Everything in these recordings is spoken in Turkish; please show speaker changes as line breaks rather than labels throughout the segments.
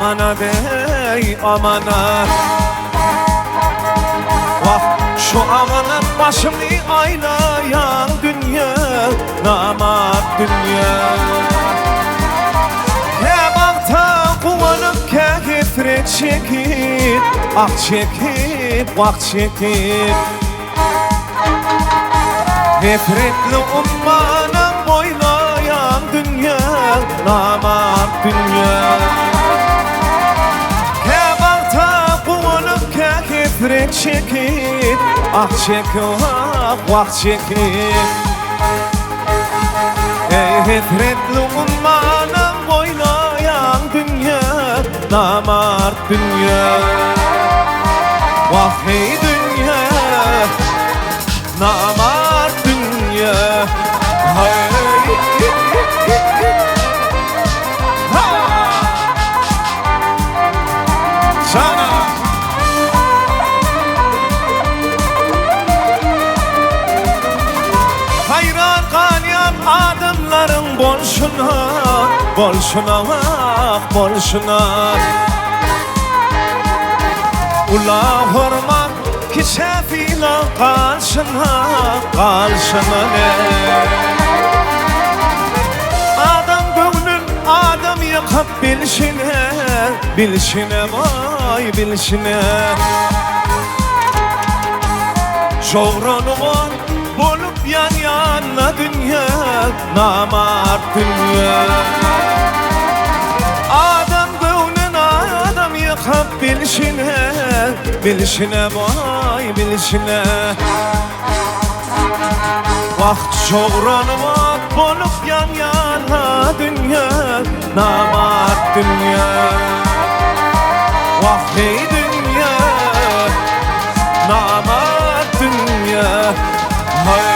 amana dey amana. Vah şu amanat başımı aynayan dünya, namart dünya. Ne bakta kuvanıp kefret çekip, ak çekip, vak çekip. Nefretli ummanın boylayan dünya, namart dünya. Kebakta kuvanıp kefret çekip, ak çekip, vak çekip. Ey nefretli ummanın boylayan dünya, namart dünya. Vah hey dünya, namart dünya. Hey ha sana hayran kanyan adımların bolşuna, bolşuna bak bolşuna. Ula hormat ki şefila karşına, karşına ne? Adam gönlün adam yakıp bilşine, bilşine vay bilşine. Şovranıma bulup yan yana dünya, namart dünya. Adam gönlün adam yakıp bilşine, bilşine vay bilşine. Vakt çoğranıma bulup yan yana dünya, namart dünya. Vah hey dünya, namart dünya. Hey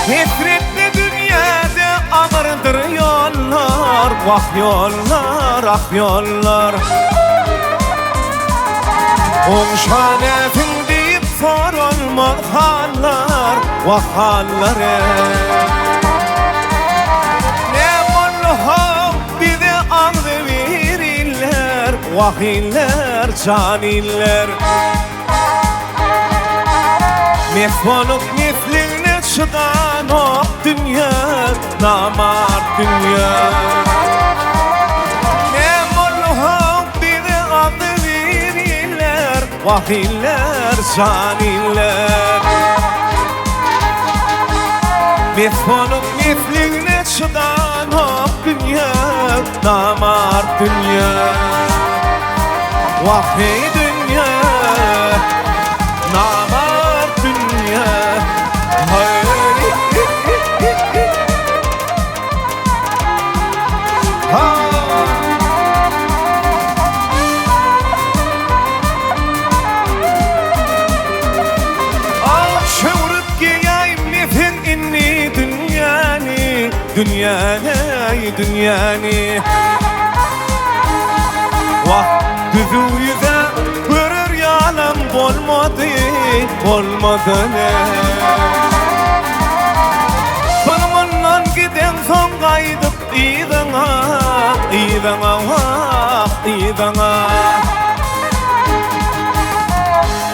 nefretli dünyada ağırdır yollar, vah yollar, ah yollar. Onşan efin deyip sorulmaz hallar, vah hallar. Ne mulluha bir de ağlı verirler, vah iller, can iller. Mefolup mefline çıdan ok dünya, namart dünya. Ne mulluha bir de ağlı verirler, vah iller, can iller. Mefolup mefline çıdan ok dünya, namart dünya. Vah hey dünya, namart dünya. Hey ha al şevrup giyayım nefin inni dünyani, dünyani, dünyani. Vah düzüyüze görür yalan bolmadı, bolmadı ne? Sonumdan giden son kaydıp idana, idana vah idana.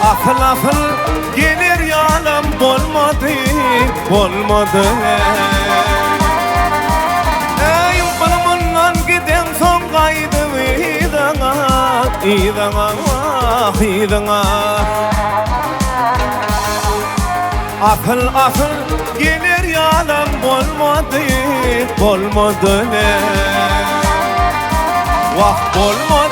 Afıl afıl gelir yalan bolmadı, bolmadı ne? Ey sonumdan giden son kaydıp idana, idana vah idana. Afıl afıl gelir yalan bolmadı, bolmadı ne? Vah bolmadı.